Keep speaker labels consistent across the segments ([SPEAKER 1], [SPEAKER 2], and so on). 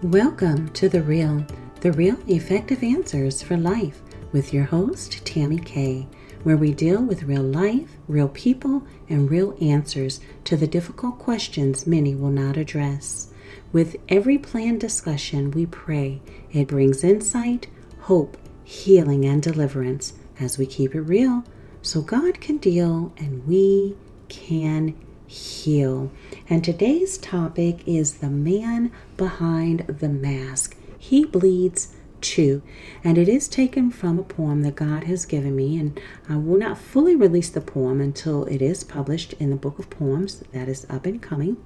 [SPEAKER 1] Welcome to The R.E.A.L, the real effective answers for life with your host, Tammy K, where we deal with real life, real people, and real answers to the difficult questions many will not address. With every planned discussion, we pray it brings insight, hope, healing, and deliverance as we keep it real so God can deal and we can heal. And today's topic is the man behind the mask. He bleeds too. And it is taken from a poem that God has given me, and I will not fully release the poem until it is published in the book of poems that is up and coming.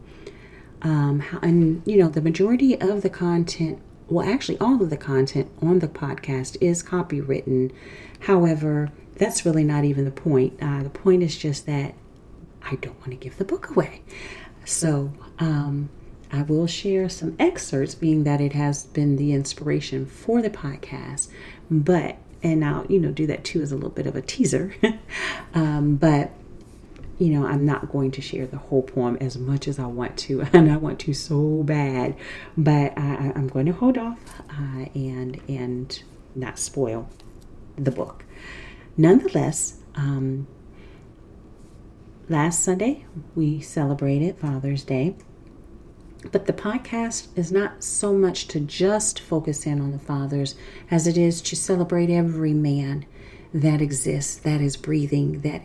[SPEAKER 1] The majority of the content, well, actually all of the content on the podcast is copywritten. However, that's really not even the point. The point is just that I don't want to give the book away. So I will share some excerpts, being that it has been the inspiration for the podcast. And I'll, do that too as a little bit of a teaser. But I'm not going to share the whole poem as much as I want to. And I want to so bad. But I'm going to hold off and not spoil the book. Nonetheless, last Sunday, we celebrated Father's Day, but the podcast is not so much to just focus in on the fathers as it is to celebrate every man that exists, that is breathing, that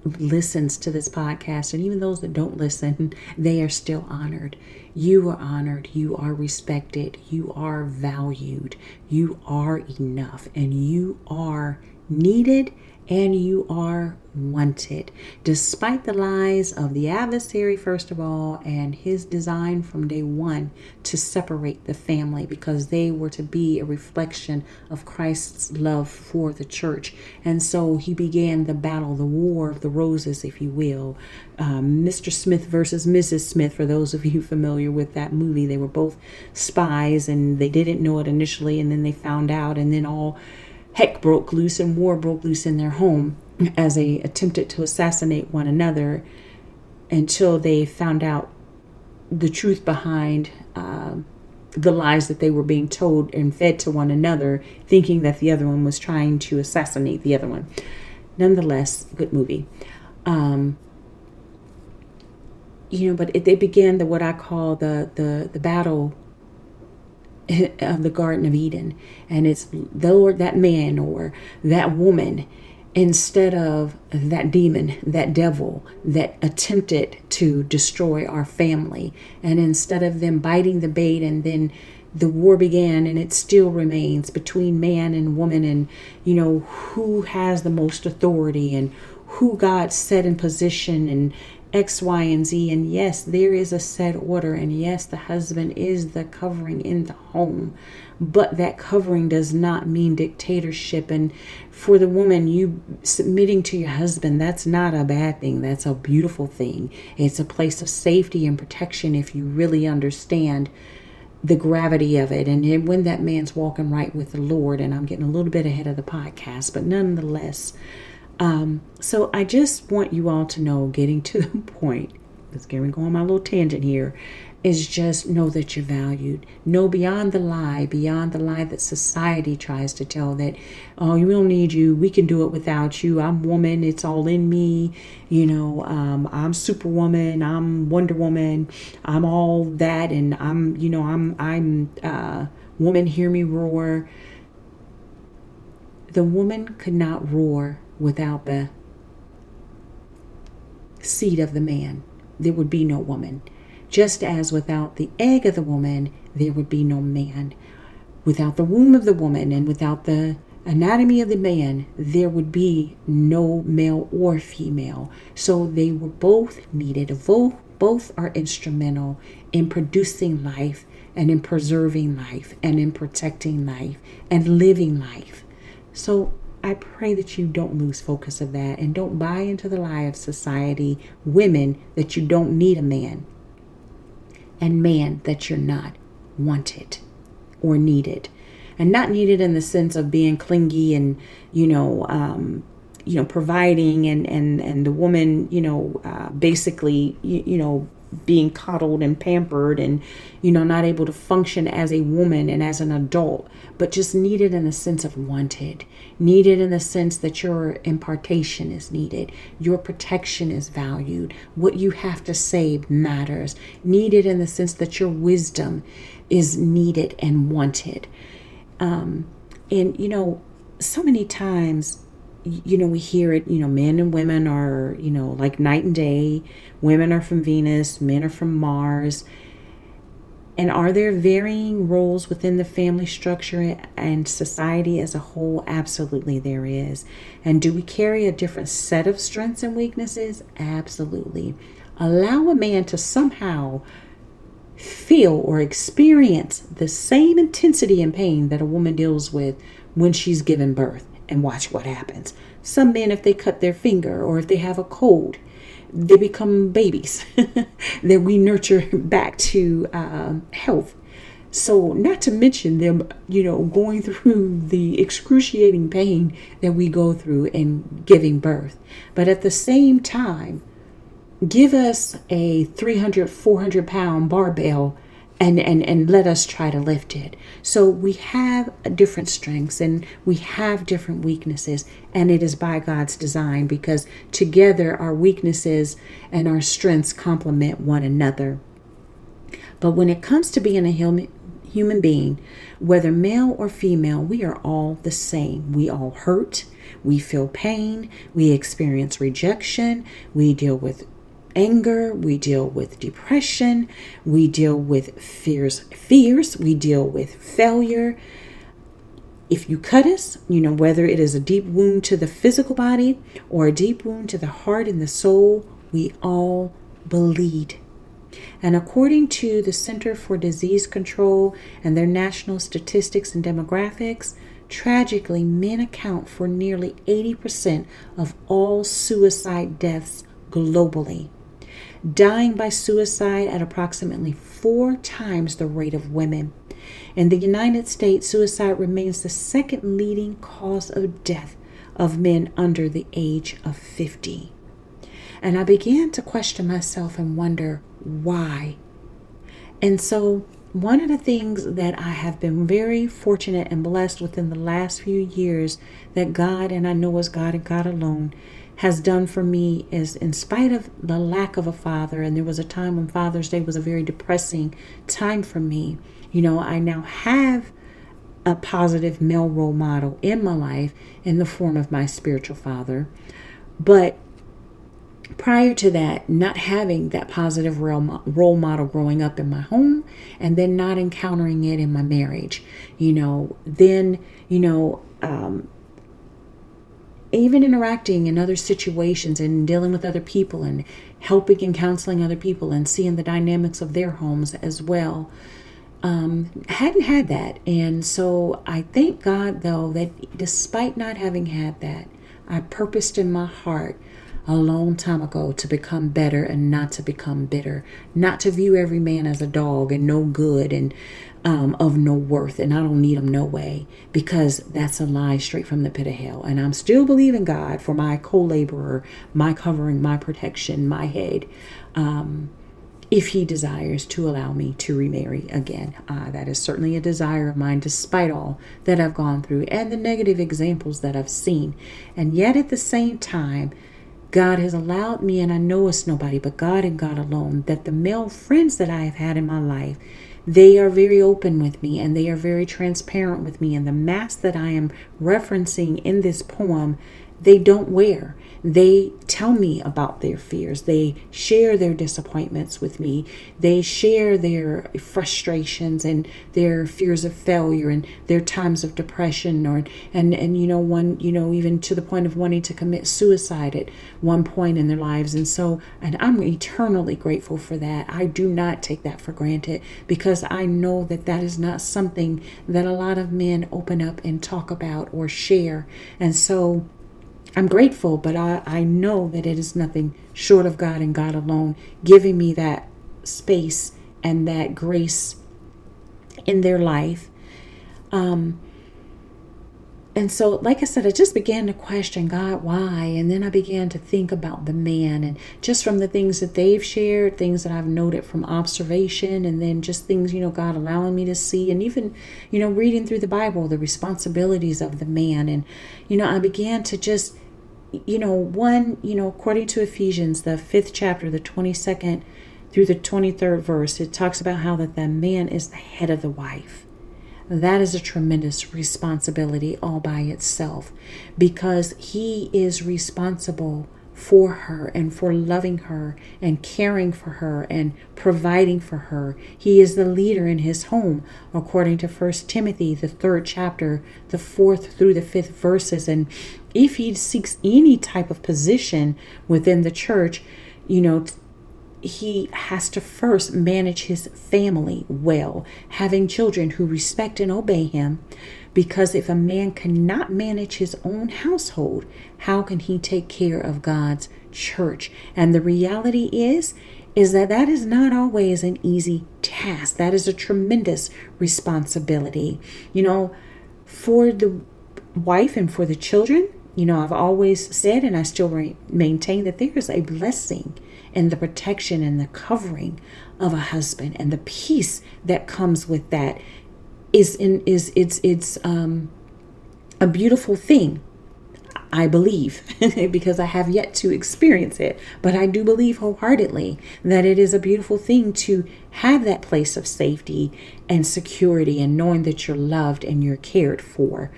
[SPEAKER 1] listens to this podcast. And even those that don't listen, they are still honored. You are honored. You are respected. You are valued. You are enough. And you are needed. And you are wanted, despite the lies of the adversary, first of all, and his design from day one to separate the family, because they were to be a reflection of Christ's love for the church. And so he began the battle, the war of the roses, if you will. Mr. Smith versus Mrs. Smith, for those of you familiar with that movie. They were both spies, and they didn't know it initially, and then they found out, and then all heck broke loose and war broke loose in their home as they attempted to assassinate one another until they found out the truth behind the lies that they were being told and fed to one another, thinking that the other one was trying to assassinate the other one. Nonetheless, good movie. But they began what I call the battle of the Garden of Eden, and it's that man or that woman, instead of that demon, that devil that attempted to destroy our family. And instead of them biting the bait, and then the war began, and it still remains between man and woman, and who has the most authority and who God set in position, and X, Y, and Z. And yes, there is a set order. And yes, the husband is the covering in the home. But that covering does not mean dictatorship. And for the woman, you submitting to your husband, that's not a bad thing. That's a beautiful thing. It's a place of safety and protection if you really understand the gravity of it. And when that man's walking right with the Lord, and I'm getting a little bit ahead of the podcast, but nonetheless, so I just want you all to know, getting to the point, let's get me going on my little tangent here, is just know that you're valued. Know beyond the lie that society tries to tell, that, oh, we don't need you, we can do it without you, I'm woman, it's all in me, I'm Superwoman, I'm Wonder Woman, I'm all that, and I'm woman, hear me roar. The woman could not roar without the seed of the man. There would be no woman. Just as without the egg of the woman, there would be no man. Without the womb of the woman and without the anatomy of the man, there would be no male or female. So they were both needed. Both are instrumental in producing life and in preserving life and in protecting life and living life. So I pray that you don't lose focus of that, and don't buy into the lie of society, women, that you don't need a man, and man, that you're not wanted or needed. And not needed in the sense of being clingy and, providing, and the woman, basically, being coddled and pampered and, not able to function as a woman and as an adult, but just needed in the sense of wanted, needed in the sense that your impartation is needed, your protection is valued, what you have to say matters, needed in the sense that your wisdom is needed and wanted. And so many times, we hear it, men and women are, like night and day. Women are from Venus, men are from Mars. And are there varying roles within the family structure and society as a whole? Absolutely, there is. And do we carry a different set of strengths and weaknesses? Absolutely. Allow a man to somehow feel or experience the same intensity and pain that a woman deals with when she's given birth, and watch what happens. Some men, if they cut their finger or if they have a cold, they become babies that we nurture back to health. So not to mention them, going through the excruciating pain that we go through in giving birth. But at the same time, give us a 300, 400 pound barbell and let us try to lift it. So we have different strengths and we have different weaknesses, and it is by God's design, because together our weaknesses and our strengths complement one another. But when it comes to being a human being, whether male or female, we are all the same. We all hurt, we feel pain, we experience rejection, we deal with anger, we deal with depression, we deal with fears, we deal with failure. If you cut us, whether it is a deep wound to the physical body or a deep wound to the heart and the soul, we all bleed. And according to the Center for Disease Control and their national statistics and demographics, tragically, men account for nearly 80% of all suicide deaths globally, dying by suicide at approximately 4 times the rate of women. In the United States, suicide remains the second leading cause of death of men under the age of 50. And I began to question myself and wonder why. And so one of the things that I have been very fortunate and blessed within the last few years that God, and I know it's God and God alone, has done for me is, in spite of the lack of a father, and there was a time when Father's Day was a very depressing time for me, I now have a positive male role model in my life in the form of my spiritual father. But prior to that, not having that positive role model growing up in my home, and then not encountering it in my marriage, even interacting in other situations and dealing with other people and helping and counseling other people and seeing the dynamics of their homes as well. Hadn't had that. And so I thank God, though, that despite not having had that, I purposed in my heart a long time ago to become better and not to become bitter, not to view every man as a dog and no good and of no worth, and I don't need him no way, because that's a lie straight from the pit of hell. And I'm still believing God for my co-laborer, my covering, my protection, my head, if he desires to allow me to remarry again. That is certainly a desire of mine, despite all that I've gone through and the negative examples that I've seen. And yet at the same time, God has allowed me, and I know it's nobody but God and God alone, that the male friends that I have had in my life, they are very open with me and they are very transparent with me. And the mask that I am referencing in this poem, they don't wear. They tell me about their fears. They share their disappointments with me. They share their frustrations and their fears of failure and their times of depression, even to the point of wanting to commit suicide at one point in their lives. And I'm eternally grateful for that. I do not take that for granted, because I know that that is not something that a lot of men open up and talk about or share. And so I'm grateful, but I know that it is nothing short of God and God alone giving me that space and that grace in their life. And so, like I said, I just began to question God, why? And then I began to think about the man, and just from the things that they've shared, things that I've noted from observation, and then just things, God allowing me to see, and even, reading through the Bible, the responsibilities of the man. And, I began to just, according to Ephesians, the 5th chapter, the 22nd through the 23rd verse, it talks about how that the man is the head of the wife. That is a tremendous responsibility all by itself, because he is responsible for her and for loving her and caring for her and providing for her. He is the leader in his home, according to 1 Timothy, the 3rd chapter, the 4th through the 5th verses. And if he seeks any type of position within the church, he has to first manage his family well, having children who respect and obey him. Because if a man cannot manage his own household, how can he take care of God's church? And the reality is that is not always an easy task. That is a tremendous responsibility, for the wife and for the children. I've always said, and I still maintain, that there is a blessing and the protection and the covering of a husband, and the peace that comes with that is a beautiful thing, I believe, because I have yet to experience it, but I do believe wholeheartedly that it is a beautiful thing to have that place of safety and security, and knowing that you're loved and you're cared for.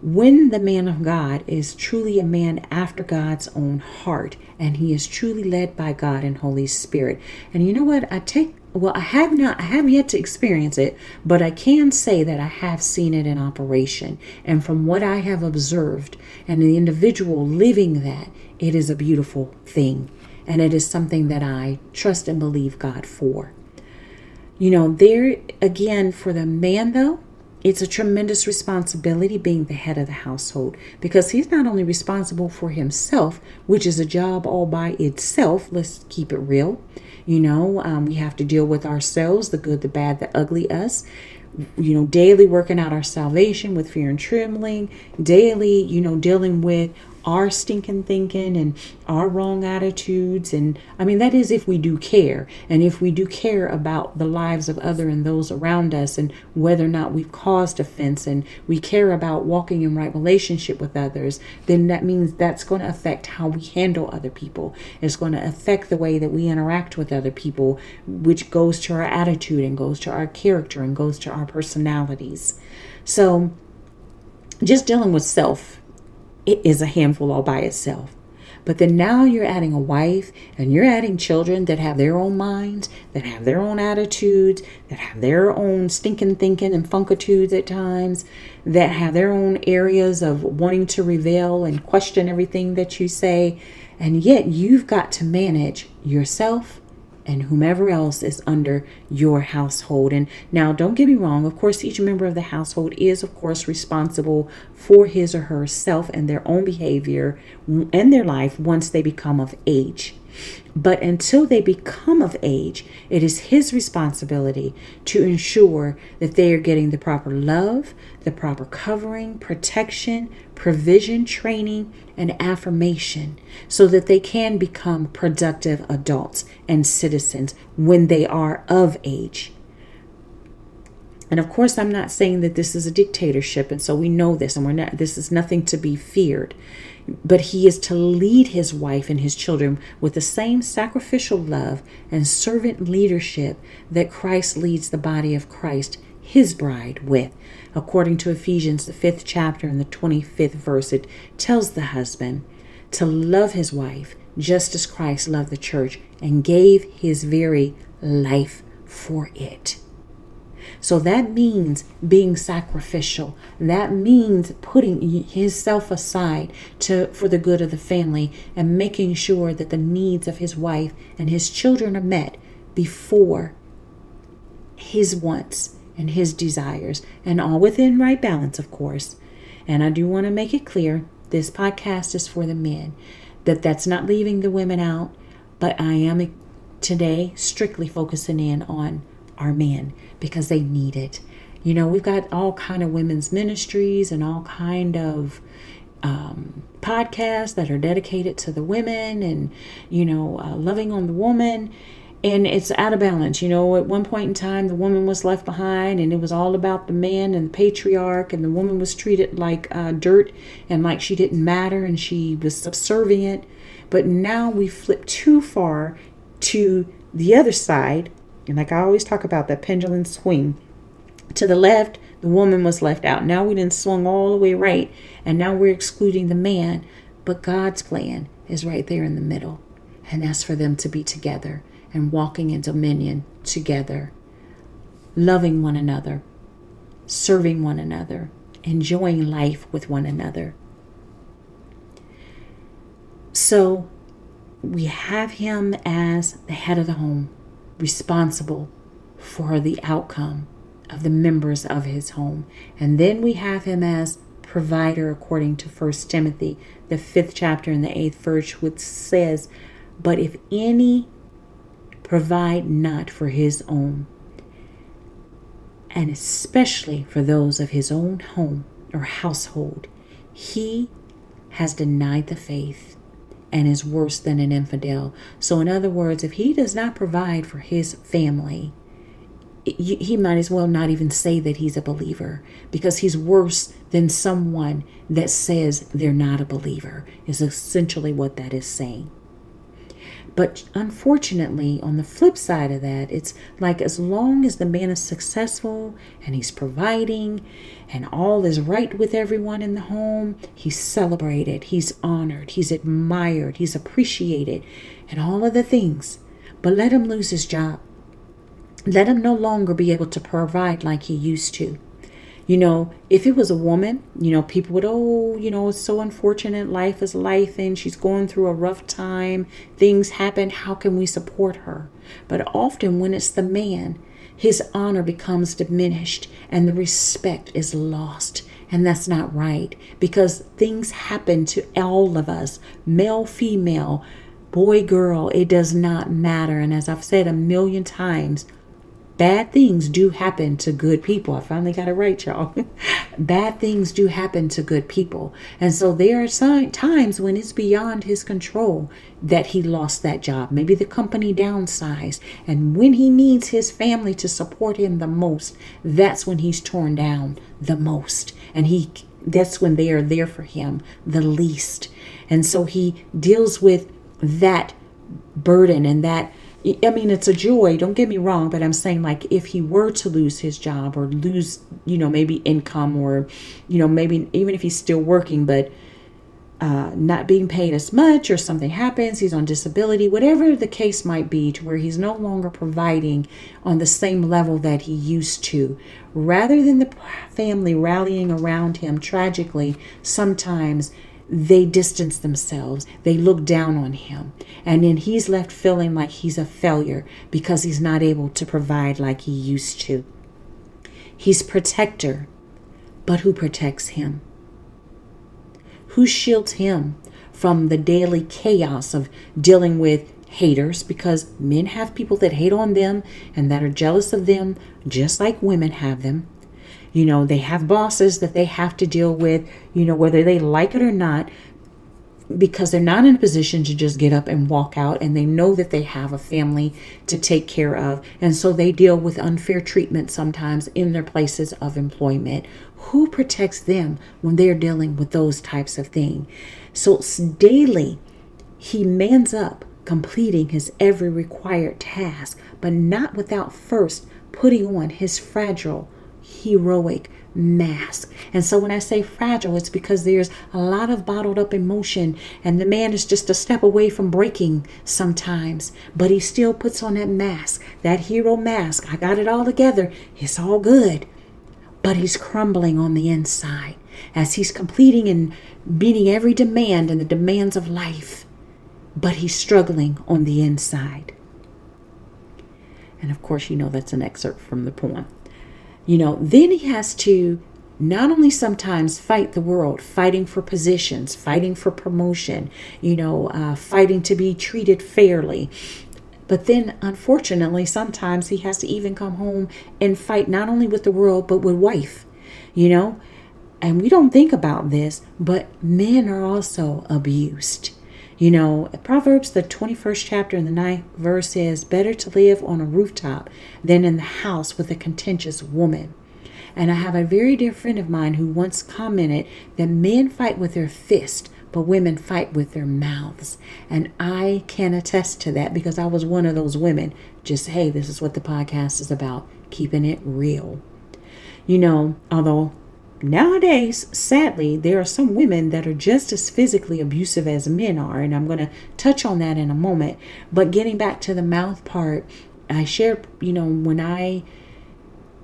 [SPEAKER 1] When the man of God is truly a man after God's own heart, and he is truly led by God and Holy Spirit. And you know what? I have yet to experience it, but I can say that I have seen it in operation. And from what I have observed and the individual living that, it is a beautiful thing. And it is something that I trust and believe God for. There again, for the man though, it's a tremendous responsibility being the head of the household, because he's not only responsible for himself, which is a job all by itself. Let's keep it real. We have to deal with ourselves, the good, the bad, the ugly, us. Daily working out our salvation with fear and trembling, daily, dealing with our stinking thinking and our wrong attitudes. And that is if we do care, and if we do care about the lives of other and those around us, and whether or not we've caused offense, and we care about walking in right relationship with others, then that means that's going to affect how we handle other people. It's going to affect the way that we interact with other people, which goes to our attitude and goes to our character and goes to our personalities. So just dealing with self, it is a handful all by itself. But then now you're adding a wife, and you're adding children that have their own minds, that have their own attitudes, that have their own stinking thinking and funkitudes at times, that have their own areas of wanting to rebel and question everything that you say. And yet you've got to manage yourself and whomever else is under your household. And now, don't get me wrong, of course, each member of the household is, of course, responsible for his or herself and their own behavior and their life once they become of age. But until they become of age, it is his responsibility to ensure that they are getting the proper love, the proper covering, protection, provision, training, and affirmation, so that they can become productive adults and citizens when they are of age. And of course, I'm not saying that this is a dictatorship, and so we know this, and this is nothing to be feared. But he is to lead his wife and his children with the same sacrificial love and servant leadership that Christ leads the body of Christ, his bride, with. According to Ephesians, the 5th chapter and the 25th verse, it tells the husband to love his wife just as Christ loved the church and gave his very life for it. So that means being sacrificial. That means putting himself aside for the good of the family, and making sure that the needs of his wife and his children are met before his wants and his desires, and all within right balance, of course. And I do want to make it clear, this podcast is for the men. That's not leaving the women out, but I am today strictly focusing in on our men, because they need it. We've got all kind of women's ministries and all kind of podcasts that are dedicated to the women and, loving on the woman. And it's out of balance. At one point in time, the woman was left behind and it was all about the man and the patriarch, and the woman was treated like dirt and like she didn't matter and she was subservient. But now we flip too far to the other side. And like I always talk about, that pendulum swing. To the left, the woman was left out. Now we didn't swung all the way right. And now we're excluding the man. But God's plan is right there in the middle. And that's for them to be together and walking in dominion together, loving one another, serving one another, enjoying life with one another. So we have him as the head of the home, responsible for the outcome of the members of his home. And then we have him as provider, according to 1 Timothy, the 5th chapter and the 8th verse, which says, "But if any provide not for his own, and especially for those of his own home or household, he has denied the faith and is worse than an infidel." So in other words, if he does not provide for his family, he might as well not even say that he's a believer, because he's worse than someone that says they're not a believer, is essentially what that is saying. But unfortunately, on the flip side of that, it's like as long as the man is successful and he's providing and all is right with everyone in the home, he's celebrated, he's honored, he's admired, he's appreciated, and all of the things. But let him lose his job. Let him no longer be able to provide like he used to. If it was a woman, people would, it's so unfortunate. Life is life and she's going through a rough time. Things happen. How can we support her? But often when it's the man, his honor becomes diminished and the respect is lost. And that's not right, because things happen to all of us, male, female, boy, girl, it does not matter. And as I've said a million times, bad things do happen to good people. I finally got it right, y'all. Bad things do happen to good people. And so there are times when it's beyond his control that he lost that job. Maybe the company downsized. And when he needs his family to support him the most, that's when he's torn down the most. And that's when they are there for him the least. And so he deals with that burden and that. It's a joy, don't get me wrong, but I'm saying, like, if he were to lose his job or lose, maybe income, or, maybe even if he's still working, but not being paid as much, or something happens, he's on disability, whatever the case might be, to where he's no longer providing on the same level that he used to, rather than the family rallying around him, tragically, sometimes they distance themselves. They look down on him. And then he's left feeling like he's a failure because he's not able to provide like he used to. He's protector, but who protects him? Who shields him from the daily chaos of dealing with haters? Because men have people that hate on them and that are jealous of them, just like women have them. They have bosses that they have to deal with, whether they like it or not, because they're not in a position to just get up and walk out, and they know that they have a family to take care of. And so they deal with unfair treatment sometimes in their places of employment. Who protects them when they're dealing with those types of things? So daily, he mans up, completing his every required task, but not without first putting on his fragile, heroic mask. And so when I say fragile, it's because there's a lot of bottled up emotion, and the man is just a step away from breaking sometimes, but he still puts on that mask, that hero mask. I got it all together. It's all good. But he's crumbling on the inside as he's completing and meeting every demand and the demands of life, but he's struggling on the inside. And of course, that's an excerpt from the poem. Then he has to not only sometimes fight the world, fighting for positions, fighting for promotion, fighting to be treated fairly, But then, unfortunately, sometimes he has to even come home and fight not only with the world, but with wife, you know? And we don't think about this, but men are also abused. You know, Proverbs, the 21st chapter and the 9th verse says, better to live on a rooftop than in the house with a contentious woman. And I have a very dear friend of mine who once commented that men fight with their fist, but women fight with their mouths. And I can attest to that because I was one of those women. Just, hey, this is what the podcast is about, keeping it real. You know, although nowadays, sadly, there are some women that are just as physically abusive as men are. And I'm going to touch on that in a moment. But getting back to the mouth part, I shared, you know, when I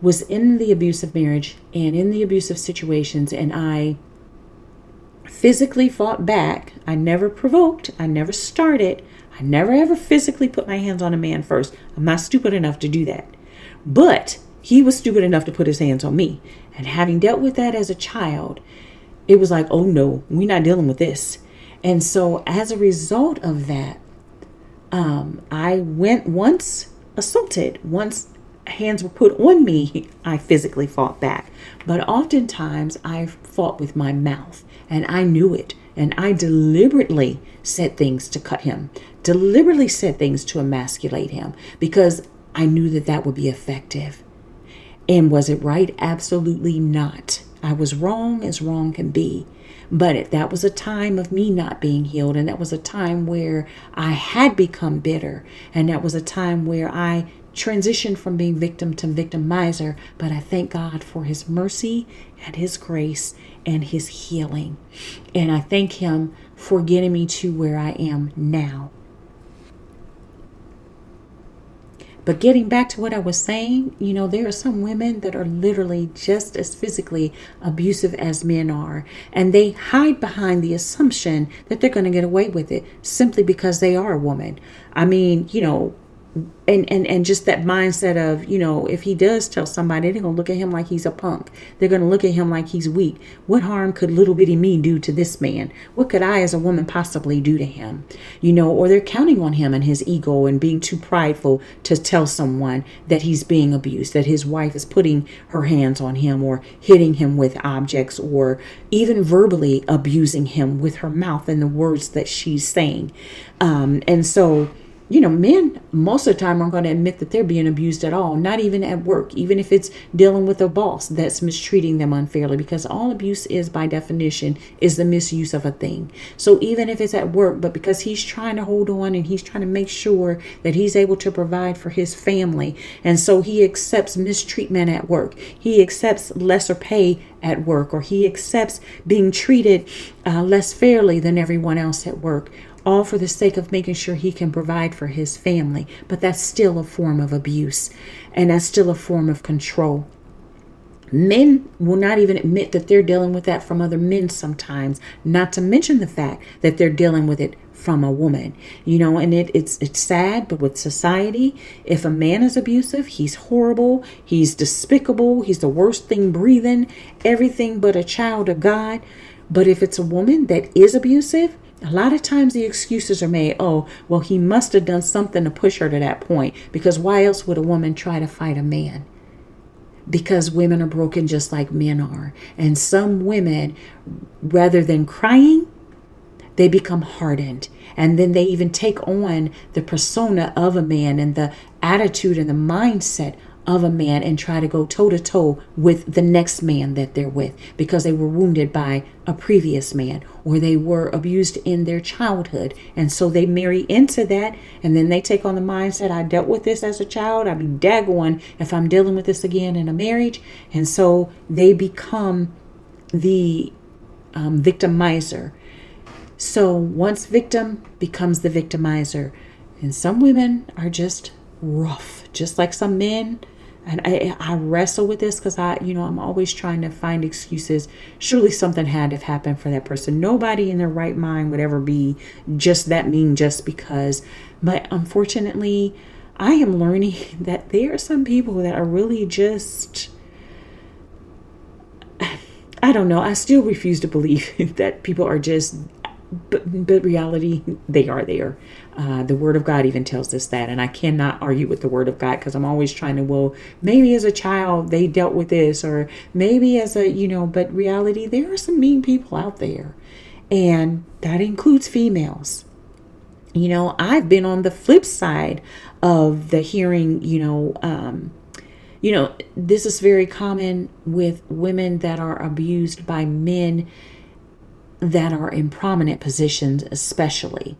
[SPEAKER 1] was in the abusive marriage and in the abusive situations, and I physically fought back. I never provoked. I never started. I never ever physically put my hands on a man first. I'm not stupid enough to do that. But he was stupid enough to put his hands on me. And having dealt with that as a child, it was like, oh no, we're not dealing with this. And so as a result of that, I went once assaulted, once hands were put on me, I physically fought back. But oftentimes I fought with my mouth, and I knew it. And I deliberately said things to cut him, deliberately said things to emasculate him, because I knew that that would be effective. And was it right? Absolutely not. I was wrong as wrong can be. But that was a time of me not being healed. And that was a time where I had become bitter. And that was a time where I transitioned from being victim to victimizer. But I thank God for his mercy and his grace and his healing. And I thank him for getting me to where I am now. But getting back to what I was saying, you know, there are some women that are literally just as physically abusive as men are. And they hide behind the assumption that they're going to get away with it simply because they are a woman. I mean, you know, and just that mindset of, you know, if he does tell somebody, they're going to look at him like he's a punk. They're going to look at him like he's weak. What harm could little bitty me do to this man? What could I as a woman possibly do to him? You know, or they're counting on him and his ego and being too prideful to tell someone that he's being abused, that his wife is putting her hands on him or hitting him with objects or even verbally abusing him with her mouth and the words that she's saying. And so, you know, men most of the time aren't going to admit that they're being abused at all, not even at work, even if it's dealing with a boss that's mistreating them unfairly, because all abuse is by definition is the misuse of a thing. So even if it's at work, but because he's trying to hold on and he's trying to make sure that he's able to provide for his family. And so he accepts mistreatment at work. He accepts lesser pay at work, or he accepts being treated less fairly than everyone else at work, all for the sake of making sure he can provide for his family. But that's still a form of abuse, and that's still a form of control. Men will not even admit that they're dealing with that from other men sometimes, not to mention the fact that they're dealing with it from a woman. You know, and it's sad, but with society, if a man is abusive, he's horrible, he's despicable, he's the worst thing breathing, everything but a child of God. But if it's a woman that is abusive, a lot of times the excuses are made, oh, well, he must have done something to push her to that point, because why else would a woman try to fight a man? Because women are broken just like men are. And some women, rather than crying, they become hardened. And then they even take on the persona of a man and the attitude and the mindset of a man and try to go toe-to-toe with the next man that they're with, because they were wounded by a previous man, or they were abused in their childhood. And so they marry into that, and then they take on the mindset, I dealt with this as a child, I'd be daggone if I'm dealing with this again in a marriage. And so they become the victimizer. So once victim becomes the victimizer. And some women are just rough, just like some men. And I wrestle with this because I'm always trying to find excuses. Surely something had to have happened for that person. Nobody in their right mind would ever be just that mean just because. But unfortunately, I am learning that there are some people that are really just, I don't know. I still refuse to believe that people are just but reality, they are there. The Word of God even tells us that, and I cannot argue with the Word of God, because I'm always trying to, well, maybe as a child they dealt with this, or maybe as a, but reality, there are some mean people out there, and that includes females. I've been on the flip side of the hearing, this is very common with women that are abused by men that are in prominent positions, especially.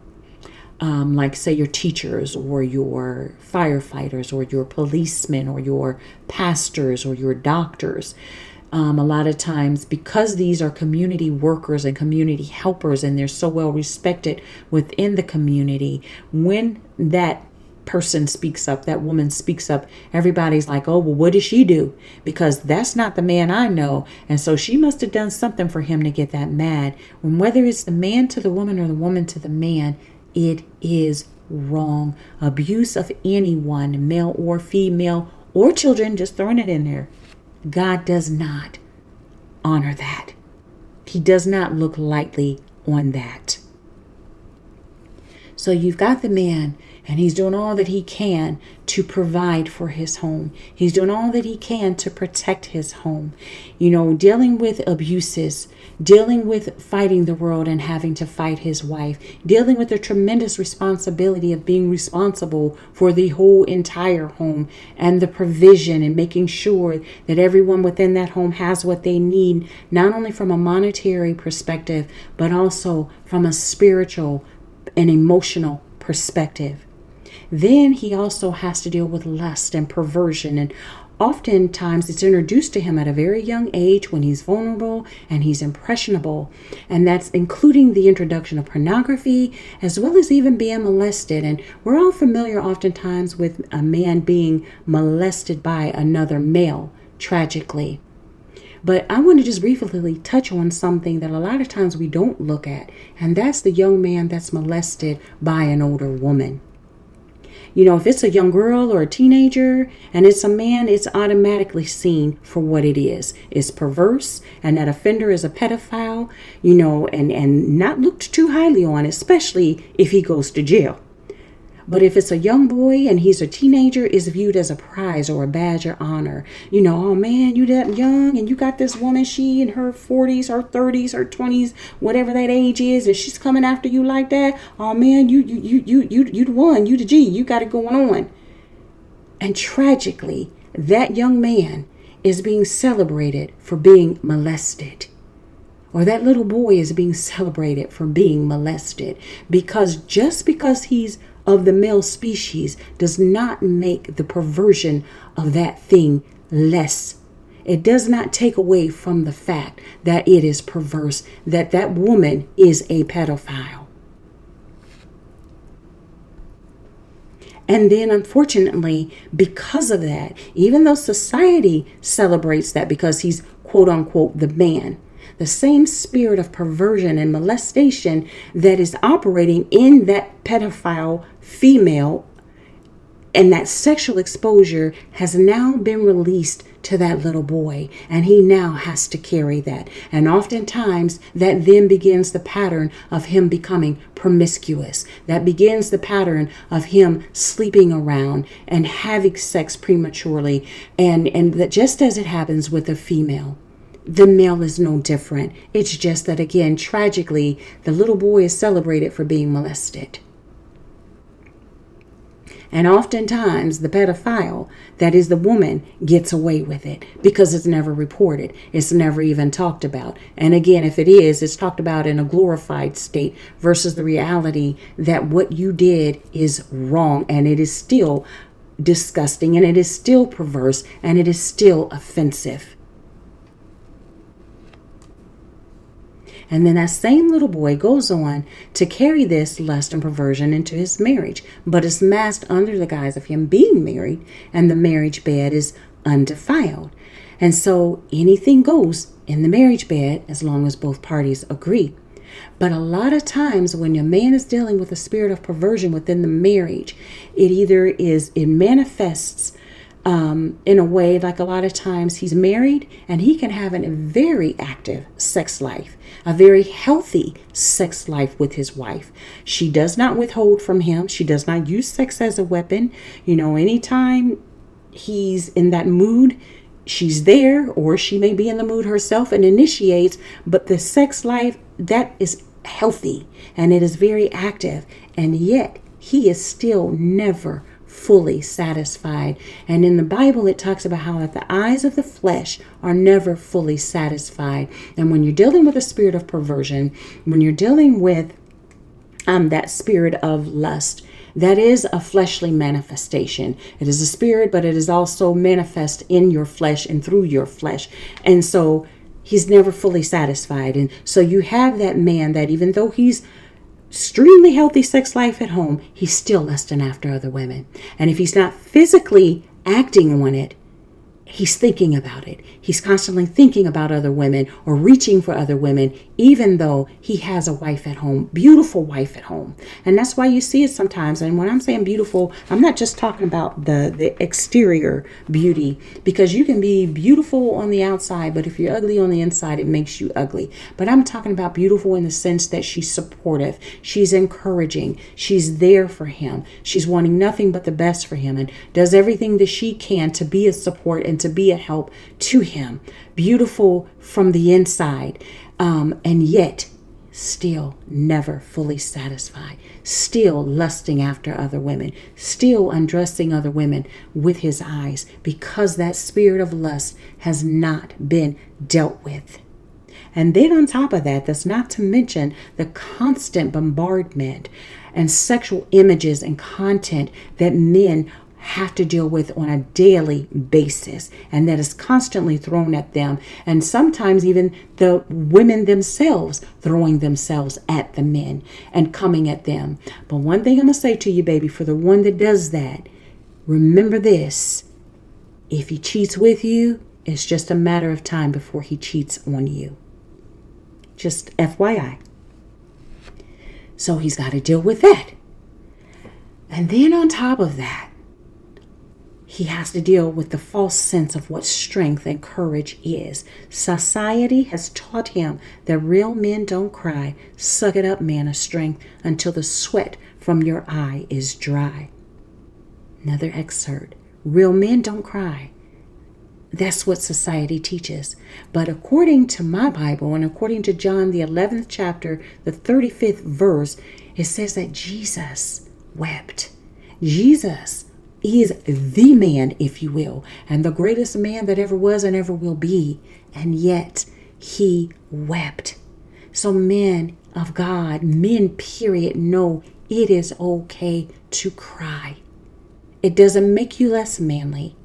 [SPEAKER 1] Like, say, your teachers or your firefighters or your policemen or your pastors or your doctors. A lot of times, because these are community workers and community helpers, and they're so well respected within the community, when that person speaks up, that woman speaks up, everybody's like, oh, well, what did she do? Because that's not the man I know. And so she must have done something for him to get that mad. When whether it's the man to the woman or the woman to the man, it is wrong. Abuse of anyone, male or female or children, just throwing it in there. God does not honor that. He does not look lightly on that. So you've got the man, and he's doing all that he can to provide for his home. He's doing all that he can to protect his home. Dealing with abuses, dealing with fighting the world and having to fight his wife, dealing with the tremendous responsibility of being responsible for the whole entire home and the provision, and making sure that everyone within that home has what they need, not only from a monetary perspective, but also from a spiritual and emotional perspective. Then he also has to deal with lust and perversion, and oftentimes it's introduced to him at a very young age when he's vulnerable and he's impressionable, and that's including the introduction of pornography as well as even being molested. And we're all familiar oftentimes with a man being molested by another male, tragically. But I want to just briefly touch on something that a lot of times we don't look at, and that's the young man that's molested by an older woman. If it's a young girl or a teenager and it's a man, it's automatically seen for what it is. It's perverse, and that offender is a pedophile, and not looked too highly on, especially if he goes to jail. But if it's a young boy and he's a teenager, it's viewed as a prize or a badge of honor. Oh man, you that young and you got this woman, she in her 40s, her 30s, her 20s, whatever that age is, and she's coming after you like that. Oh man, you the one, you the G, you got it going on. And tragically, that young man is being celebrated for being molested. Or that little boy is being celebrated for being molested, because just because he's of the male species does not make the perversion of that thing less. It does not take away from the fact that it is perverse, that that woman is a pedophile. And then unfortunately, because of that, even though society celebrates that because he's quote unquote the man, the same spirit of perversion and molestation that is operating in that pedophile female and that sexual exposure has now been released to that little boy, and he now has to carry that. And oftentimes that then begins the pattern of him becoming promiscuous. That begins the pattern of him sleeping around and having sex prematurely, and that just as it happens with a female, the male is no different. It's just that, again, tragically, the little boy is celebrated for being molested. And oftentimes the pedophile, that is the woman, gets away with it because it's never reported. It's never even talked about. And again, if it is, it's talked about in a glorified state versus the reality that what you did is wrong, and it is still disgusting, and it is still perverse, and it is still offensive. And then that same little boy goes on to carry this lust and perversion into his marriage, but it's masked under the guise of him being married, and the marriage bed is undefiled. And so anything goes in the marriage bed as long as both parties agree. But a lot of times when a man is dealing with a spirit of perversion within the marriage, it manifests in a way, like a lot of times he's married and he can have a very active sex life, a very healthy sex life with his wife. She does not withhold from him. She does not use sex as a weapon. Anytime he's in that mood, she's there, or she may be in the mood herself and initiates, but the sex life, that is healthy and it is very active, and yet he is still never fully satisfied. And in the Bible, it talks about how that the eyes of the flesh are never fully satisfied. And when you're dealing with a spirit of perversion, when you're dealing with that spirit of lust, that is a fleshly manifestation. It is a spirit, but it is also manifest in your flesh and through your flesh. And so he's never fully satisfied. And so you have that man that even though he's extremely healthy sex life at home, he's still lusting after other women. And if he's not physically acting on it, he's thinking about it. He's constantly thinking about other women or reaching for other women, even though he has a wife at home, beautiful wife at home. And that's why you see it sometimes. And when I'm saying beautiful, I'm not just talking about the exterior beauty, because you can be beautiful on the outside, but if you're ugly on the inside, it makes you ugly. But I'm talking about beautiful in the sense that she's supportive, she's encouraging, she's there for him, she's wanting nothing but the best for him, and does everything that she can to be a support and to be a help to him. Beautiful from the inside, and yet still never fully satisfied, still lusting after other women, still undressing other women with his eyes, because that spirit of lust has not been dealt with. And then on top of that, that's not to mention the constant bombardment and sexual images and content that men have to deal with on a daily basis, and that is constantly thrown at them, and sometimes even the women themselves throwing themselves at the men and coming at them. But one thing I'm gonna say to you, baby, for the one that does that, remember this: if he cheats with you, it's just a matter of time before he cheats on you. Just FYI. So he's got to deal with that. And then on top of that, he has to deal with the false sense of what strength and courage is. Society has taught him that real men don't cry. Suck it up, man of strength, until the sweat from your eye is dry. Another excerpt. Real men don't cry. That's what society teaches. But according to my Bible and according to John, the 11th chapter, the 35th verse, it says that Jesus wept. Jesus is the man, if you will, and the greatest man that ever was and ever will be. And yet he wept. So men of God, men period, know it is okay to cry. It doesn't make you less manly.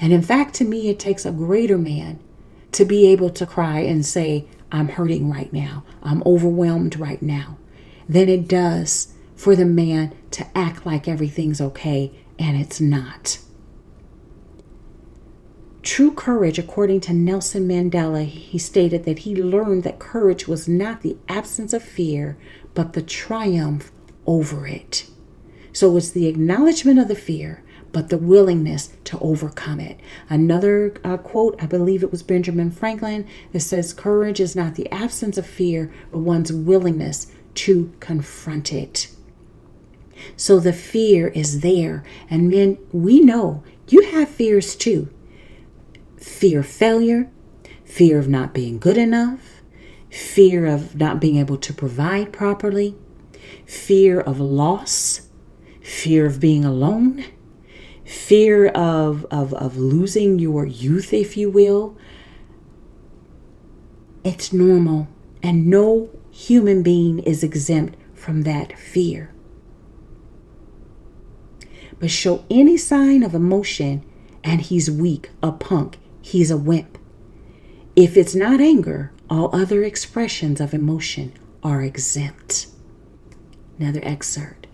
[SPEAKER 1] And in fact, to me, it takes a greater man to be able to cry and say, I'm hurting right now, I'm overwhelmed right now, than it does for the man to act like everything's okay, and it's not. True courage, according to Nelson Mandela, he stated that he learned that courage was not the absence of fear, but the triumph over it. So it's the acknowledgement of the fear, but the willingness to overcome it. Another quote, I believe it was Benjamin Franklin, that says, courage is not the absence of fear, but one's willingness to confront it. So the fear is there. And men, we know you have fears too. Fear of failure, fear of not being good enough, fear of not being able to provide properly, fear of loss, fear of being alone, fear of losing your youth, if you will. It's normal, and no human being is exempt from that fear. But show any sign of emotion and he's weak, a punk, he's a wimp. If it's not anger, all other expressions of emotion are exempt. Another excerpt,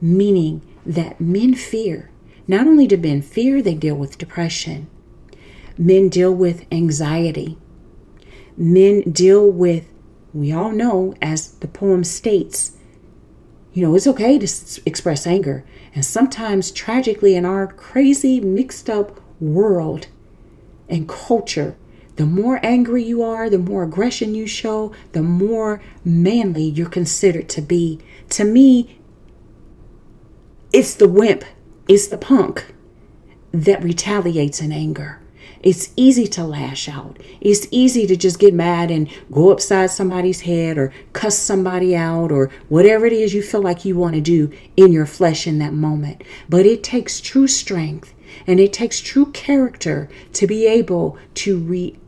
[SPEAKER 1] meaning that men fear. Not only do men fear, they deal with depression. Men deal with anxiety. Men deal with, we all know, as the poem states, It's okay to express anger. And sometimes, tragically, in our crazy, mixed up world and culture, the more angry you are, the more aggression you show, the more manly you're considered to be. To me, it's the wimp, it's the punk that retaliates in anger. It's easy to lash out. It's easy to just get mad and go upside somebody's head or cuss somebody out or whatever it is you feel like you want to do in your flesh in that moment. But it takes true strength and it takes true character to be able to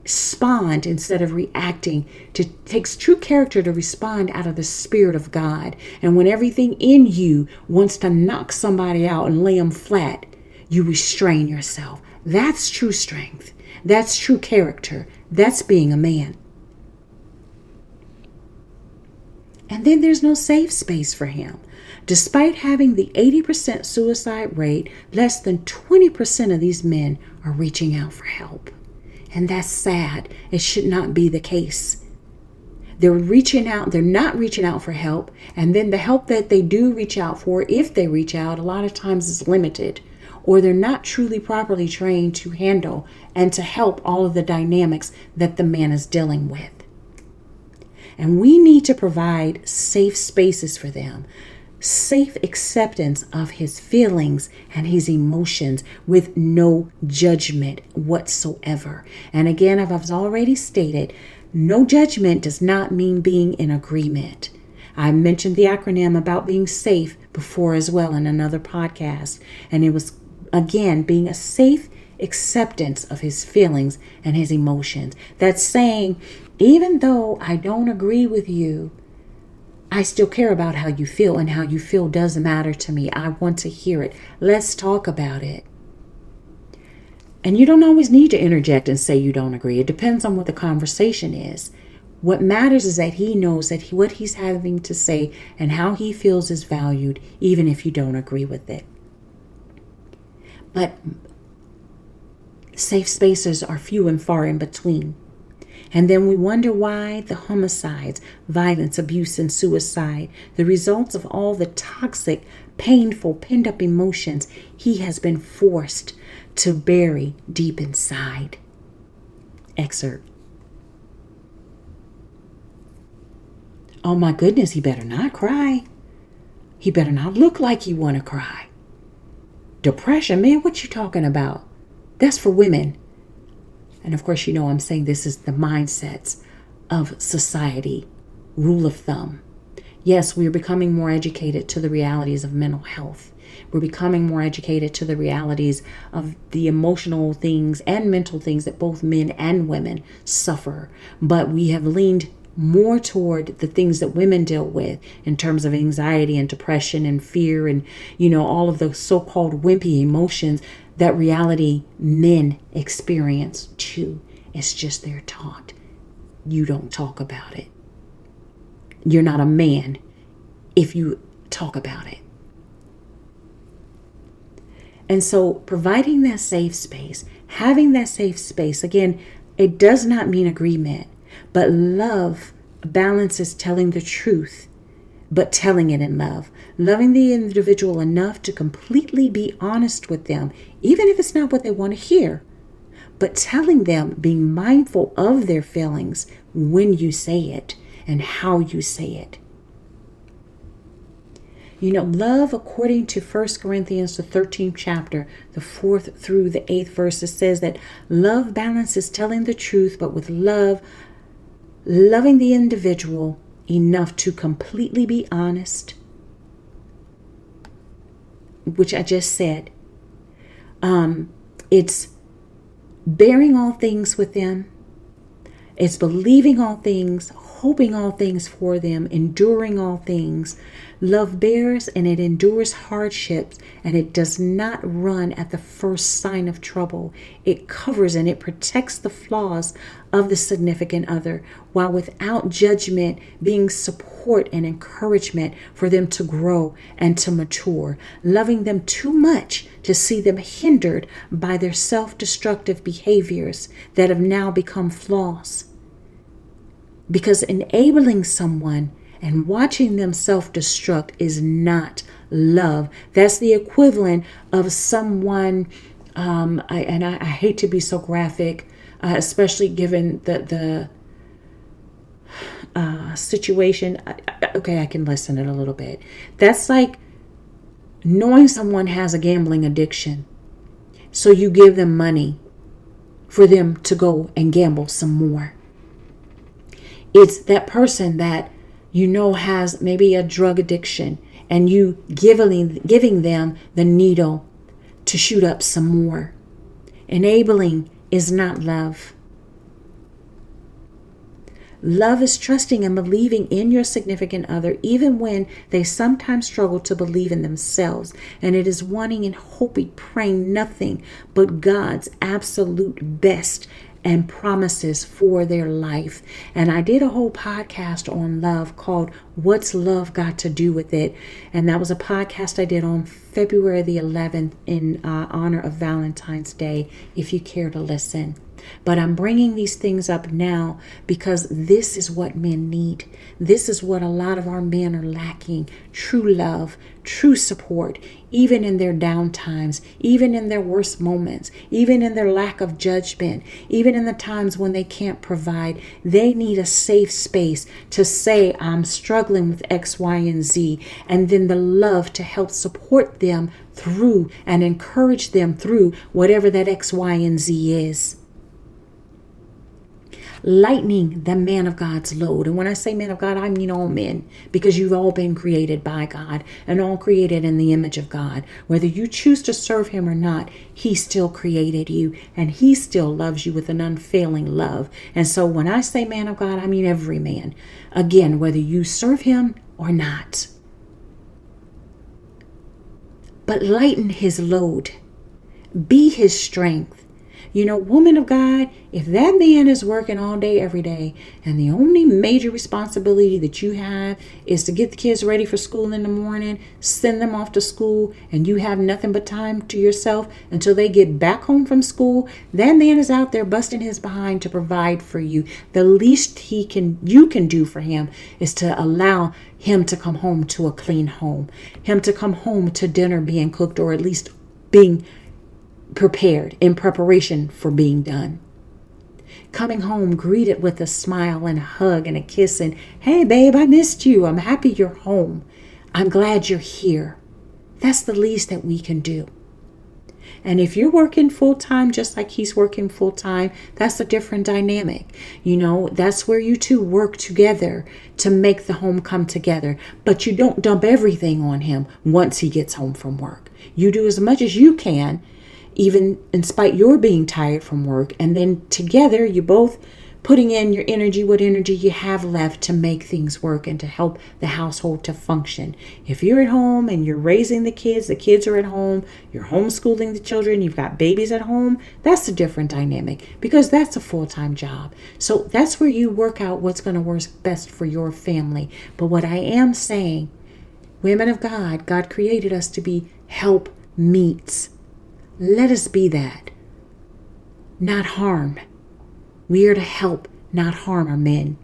[SPEAKER 1] respond instead of reacting. It takes true character to respond out of the Spirit of God. And when everything in you wants to knock somebody out and lay them flat, you restrain yourself. That's true strength. That's true character. That's being a man. And then there's no safe space for him. Despite having the 80% suicide rate, less than 20% of these men are reaching out for help. And that's sad. It should not be the case. They're not reaching out for help. And then the help that they do reach out for, if they reach out, a lot of times is limited. Or they're not truly properly trained to handle and to help all of the dynamics that the man is dealing with. And we need to provide safe spaces for them, safe acceptance of his feelings and his emotions with no judgment whatsoever. And again, as I've already stated, no judgment does not mean being in agreement. I mentioned the acronym about being safe before as well in another podcast. And it was, again, being a safe acceptance of his feelings and his emotions. That's saying, even though I don't agree with you, I still care about how you feel, and how you feel does matter to me. I want to hear it. Let's talk about it. And you don't always need to interject and say you don't agree. It depends on what the conversation is. What matters is that he knows that what he's having to say and how he feels is valued, even if you don't agree with it. But safe spaces are few and far in between. And then we wonder why the homicides, violence, abuse, and suicide, the results of all the toxic, painful, pent-up emotions he has been forced to bury deep inside. Excerpt. Oh my goodness, he better not cry. He better not look like he want to cry. Depression, man, what you talking about? That's for women. And of course, I'm saying this is the mindsets of society, rule of thumb. Yes, we're becoming more educated to the realities of mental health. We're becoming more educated to the realities of the emotional things and mental things that both men and women suffer. But we have leaned more toward the things that women deal with in terms of anxiety and depression and fear and, all of the so-called wimpy emotions that reality men experience too. It's just they're taught. You don't talk about it. You're not a man if you talk about it. And so providing that safe space, having that safe space, again, it does not mean agreement, but love balances telling the truth, but telling it in love. Loving the individual enough to completely be honest with them, even if it's not what they want to hear, but telling them, being mindful of their feelings when you say it and how you say it. Love, according to 1 Corinthians, the 13th chapter, the 4th through the 8th verses, says that love balances telling the truth, but with love, loving the individual enough to completely be honest, which I just said. It's bearing all things with them. It's believing all things, hoping all things for them, enduring all things. Love bears and it endures hardships, and it does not run at the first sign of trouble. It covers and it protects the flaws of the significant other, while without judgment being support and encouragement for them to grow and to mature. Loving them too much to see them hindered by their self-destructive behaviors that have now become flaws. Because enabling someone And watching them self-destruct is not love. That's the equivalent of someone, I hate to be so graphic, especially given the situation. Okay, I can lessen it a little bit. That's like knowing someone has a gambling addiction. So you give them money for them to go and gamble some more. It's that person that you know has maybe a drug addiction, and you giving them the needle to shoot up some more. Enabling is not love. Love is trusting and believing in your significant other, even when they sometimes struggle to believe in themselves. And it is wanting and hoping, praying nothing but God's absolute best and promises for their life. And I did a whole podcast on love called What's Love Got to Do with It? And that was a podcast I did on February the 11th in honor of Valentine's Day, if you care to listen. But I'm bringing these things up now because this is what men need. This is what a lot of our men are lacking. True love, true support, even in their down times, even in their worst moments, even in their lack of judgment, even in the times when they can't provide. They need a safe space to say, I'm struggling with X, Y, and Z, and then the love to help support them through and encourage them through whatever that X, Y, and Z is. Lightening the man of God's load. And when I say man of God, I mean all men, because you've all been created by God and all created in the image of God. Whether you choose to serve him or not, he still created you and he still loves you with an unfailing love. And so when I say man of God, I mean every man. Again, whether you serve him or not. But lighten his load. Be his strength. You know, woman of God, if that man is working all day, every day, and the only major responsibility that you have is to get the kids ready for school in the morning, send them off to school, and you have nothing but time to yourself until they get back home from school, that man is out there busting his behind to provide for you. The least you can do for him is to allow him to come home to a clean home, him to come home to dinner being cooked, or at least being prepared in preparation for being done. Coming home greeted with a smile and a hug and a kiss and, hey babe, I missed you. I'm happy you're home. I'm glad you're here. That's the least that we can do. And if you're working full time, just like he's working full time, that's a different dynamic. You know, that's where you two work together to make the home come together. But you don't dump everything on him once he gets home from work. You do as much as you can, even in spite you're being tired from work, and then together you both putting in your energy, what energy you have left to make things work and to help the household to function. If you're at home and you're raising the kids are at home, you're homeschooling the children, you've got babies at home, that's a different dynamic because that's a full-time job. So that's where you work out what's going to work best for your family. But what I am saying, women of God, God created us to be help meets. Let us be that, not harm. We are to help, not harm our men.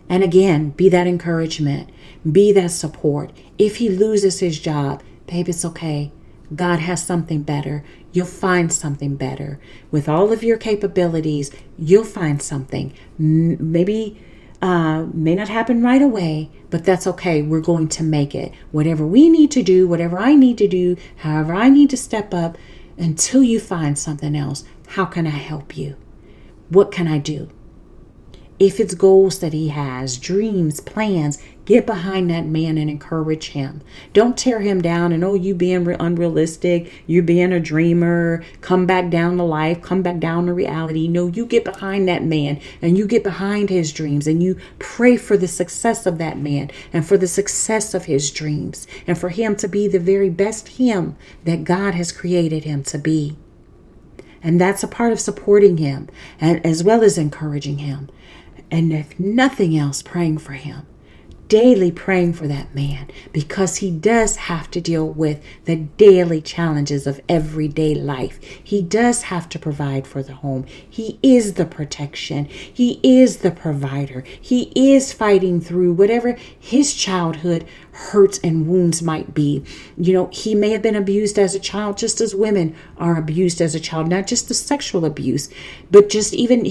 [SPEAKER 1] And again, be that encouragement, be that support. If he loses his job, babe, it's okay. God has something better. You'll find something better. With all of your capabilities, you'll find something. Maybe may not happen right away, but that's okay. We're going to make it. Whatever we need to do, whatever I need to do, however I need to step up until you find something else. How can I help you? What can I do? If it's goals that he has, dreams, plans, get behind that man and encourage him. Don't tear him down and, oh, you being unrealistic, you being a dreamer, come back down to life, come back down to reality. No, you get behind that man and you get behind his dreams and you pray for the success of that man and for the success of his dreams and for him to be the very best him that God has created him to be. And that's a part of supporting him and as well as encouraging him. And if nothing else, praying for him. daily praying for that man, because he does have to deal with the daily challenges of everyday life. He does have to provide for the home. He is the protection. He is the provider. He is fighting through whatever his childhood hurts and wounds might be. He may have been abused as a child, just as women are abused as a child, not just the sexual abuse, but just even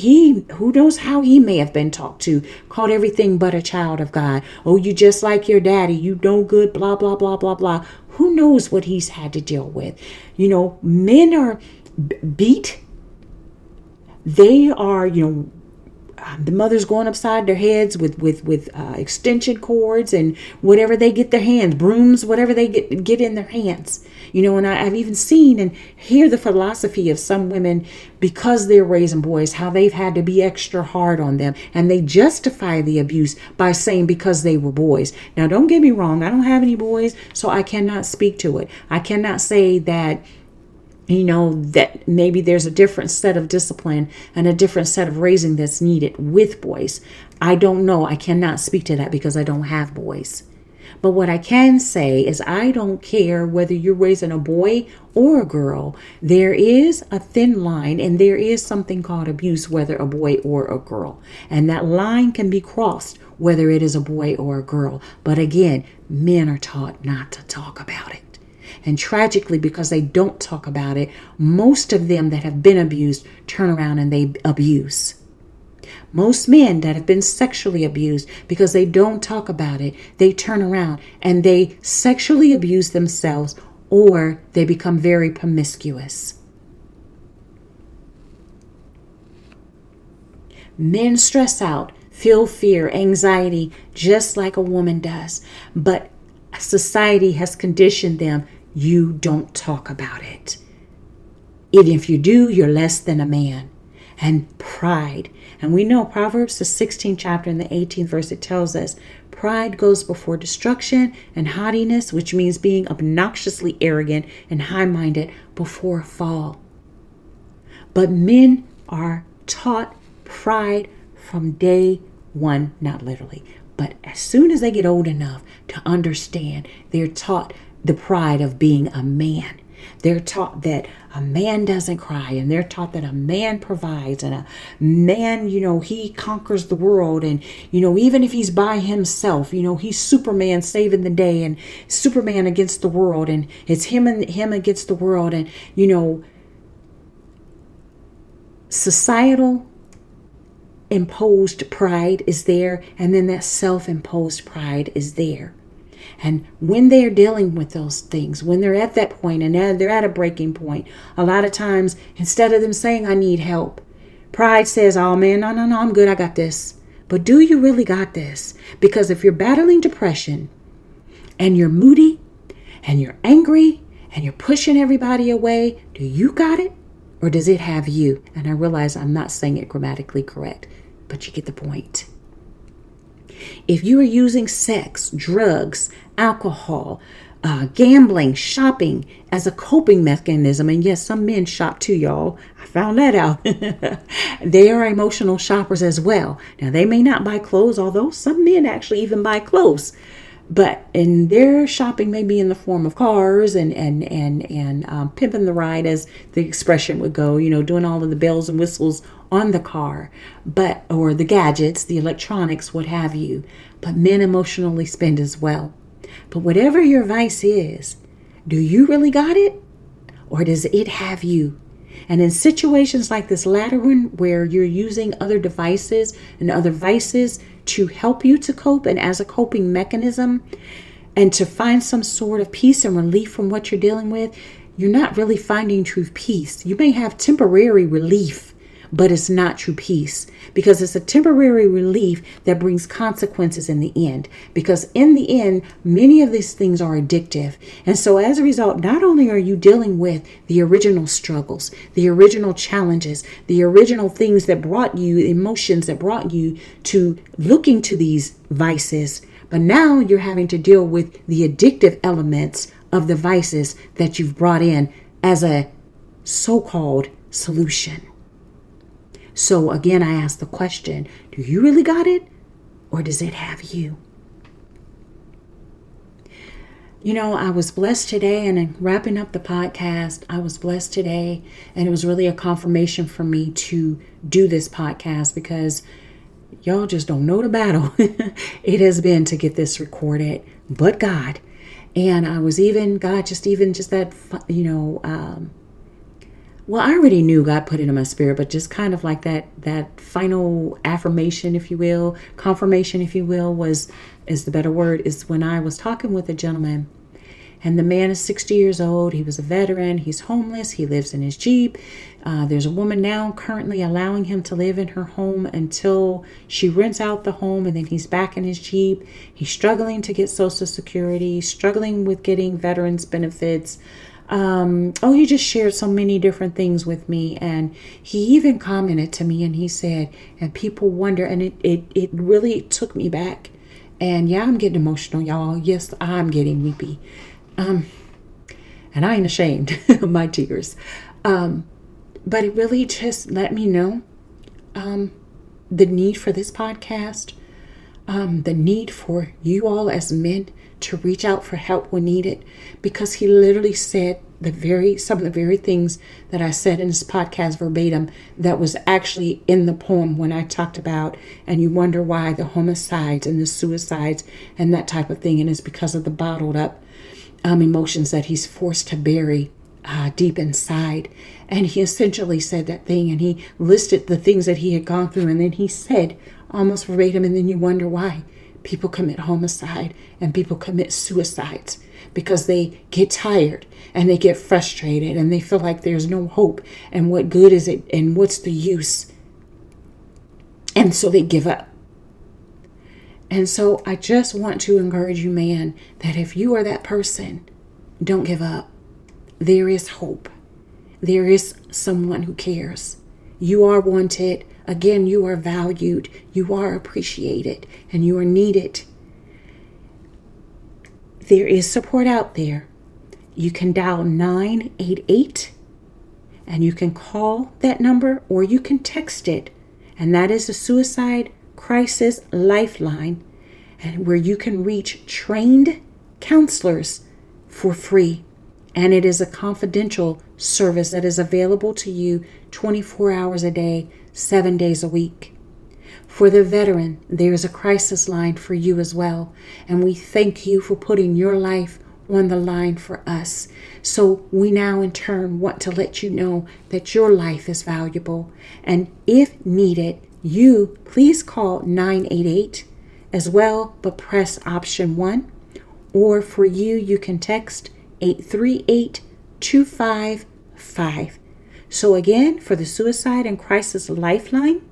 [SPEAKER 1] who knows how he may have been talked to, called everything but a child of God. Oh, you just like your daddy, you no good, blah, blah, blah, blah, blah. Who knows what he's had to deal with? Men are beat. They are, the mothers going upside their heads with extension cords and whatever they get their hands, brooms, whatever they get in their hands. And I've even seen and hear the philosophy of some women, because they're raising boys, how they've had to be extra hard on them, and they justify the abuse by saying because they were boys. Now, don't get me wrong, I don't have any boys, so I cannot speak to it. I cannot say that that maybe there's a different set of discipline and a different set of raising that's needed with boys. I don't know. I cannot speak to that because I don't have boys. But what I can say is I don't care whether you're raising a boy or a girl. There is a thin line, and there is something called abuse, whether a boy or a girl. And that line can be crossed whether it is a boy or a girl. But again, men are taught not to talk about it. And tragically, because they don't talk about it, most of them that have been abused turn around and they abuse. Most men that have been sexually abused, because they don't talk about it, they turn around and they sexually abuse themselves, or they become very promiscuous. Men stress out, feel fear, anxiety, just like a woman does. But society has conditioned them. You don't talk about it. And if you do, you're less than a man. And pride. And we know Proverbs, the 16th chapter and the 18th verse, it tells us, pride goes before destruction, and haughtiness, which means being obnoxiously arrogant and high-minded, before a fall. But men are taught pride from day one, not literally, but as soon as they get old enough to understand, they're taught the pride of being a man. They're taught that a man doesn't cry, and they're taught that a man provides, and a man, he conquers the world, and, even if he's by himself, he's Superman saving the day, and Superman against the world, and it's him against the world, and, societal imposed pride is there, and then that self-imposed pride is there. And when they're dealing with those things, when they're at that point and they're at a breaking point, a lot of times, instead of them saying, I need help, pride says, oh man, no, I'm good, I got this. But do you really got this? Because if you're battling depression and you're moody and you're angry and you're pushing everybody away, do you got it? Or does it have you? And I realize I'm not saying it grammatically correct, but you get the point. If you are using sex, drugs, alcohol, gambling, shopping as a coping mechanism, and yes, some men shop too, y'all. I found that out. They are emotional shoppers as well. Now, they may not buy clothes, although some men actually even buy clothes. But in their shopping may be in the form of cars and pimping the ride, as the expression would go, doing all of the bells and whistles on the car, or the gadgets, the electronics, what have you. But men emotionally spend as well. But whatever your vice is, do you really got it? Or does it have you? And in situations like this latter one, where you're using other devices and other vices to help you to cope and as a coping mechanism, and to find some sort of peace and relief from what you're dealing with, you're not really finding true peace. You may have temporary relief, but it's not true peace, because it's a temporary relief that brings consequences in the end. Because in the end, many of these things are addictive. And so as a result, not only are you dealing with the original struggles, the original challenges, the original things that brought you, emotions that brought you to looking to these vices, but now you're having to deal with the addictive elements of the vices that you've brought in as a so-called solution. So again, I ask the question, do you really got it? Or does it have you? I was blessed today, and in wrapping up the podcast, I was blessed today, and it was really a confirmation for me to do this podcast because y'all just don't know the battle it has been to get this recorded, but God. And I was God, just that, well, I already knew God put it in my spirit, but just kind of like that final affirmation, if you will, confirmation, if you will, is the better word, is when I was talking with a gentleman, and the man is 60 years old. He was a veteran. He's homeless. He lives in his Jeep. There's a woman now currently allowing him to live in her home until she rents out the home, and then he's back in his Jeep. He's struggling to get Social Security, struggling with getting veterans benefits. He just shared so many different things with me, and he even commented to me, and he said, and people wonder, and it really took me back. And yeah, I'm getting emotional, y'all. Yes, I'm getting weepy. And I ain't ashamed of my tears. But it really just let me know the need for this podcast, the need for you all as men to reach out for help when needed, because he literally said some of the very things that I said in this podcast verbatim that was actually in the poem when I talked about, and you wonder why the homicides and the suicides and that type of thing, and it's because of the bottled up emotions that he's forced to bury deep inside. And he essentially said that thing, and he listed the things that he had gone through, and then he said almost verbatim, and then you wonder why people commit homicide and people commit suicides, because they get tired and they get frustrated and they feel like there's no hope, and what good is it, and what's the use, and so they give up. And so I just want to encourage you, man, that if you are that person, don't give up. There is hope. There is someone who cares. You are wanted. Again, you are valued. You are appreciated, and you are needed. There is support out there. You can dial 988, and you can call that number, or you can text it. And that is the Suicide Crisis Lifeline, and where you can reach trained counselors for free. And it is a confidential service that is available to you 24 hours a day, 7 days a week. For the veteran, there is a crisis line for you as well. And we thank you for putting your life on the line for us. So we now in turn want to let you know that your life is valuable. And if needed, you please call 988 as well, but press option 1. Or for you can text 838-255. So again, for the Suicide and Crisis Lifeline,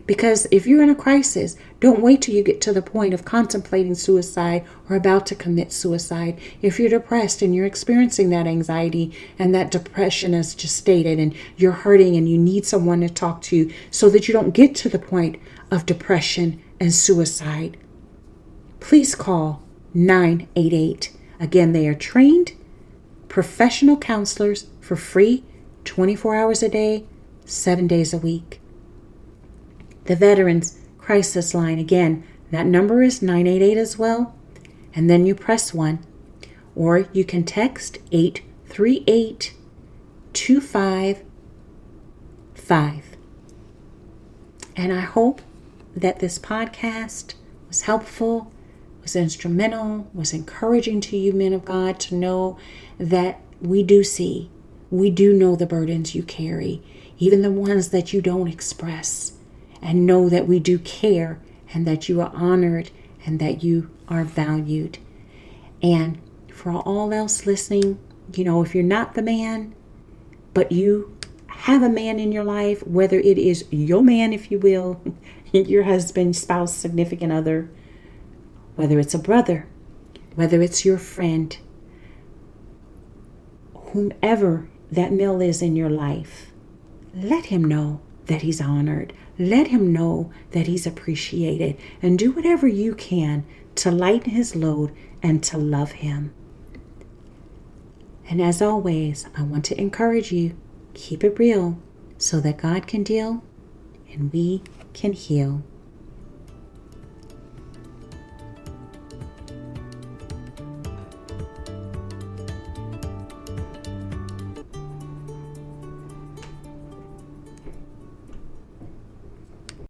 [SPEAKER 1] because if you're in a crisis, don't wait till you get to the point of contemplating suicide or about to commit suicide. If you're depressed and you're experiencing that anxiety and that depression as just stated, and you're hurting and you need someone to talk to so that you don't get to the point of depression and suicide, please call 988. Again, they are trained professional counselors for free, 24 hours a day, 7 days a week. The Veterans Crisis Line, again, that number is 988 as well, and then you press 1. Or you can text 838-255. And I hope that this podcast was helpful, was instrumental, was encouraging to you, men of God, to know that we do know the burdens you carry, even the ones that you don't express, and know that we do care, and that you are honored, and that you are valued. And for all else listening, if you're not the man, but you have a man in your life, whether it is your man, if you will, your husband, spouse, significant other, whether it's a brother, whether it's your friend, whomever that male is in your life, let him know that he's honored. Let him know that he's appreciated, and do whatever you can to lighten his load and to love him. And as always, I want to encourage you, keep it real so that God can deal and we can heal.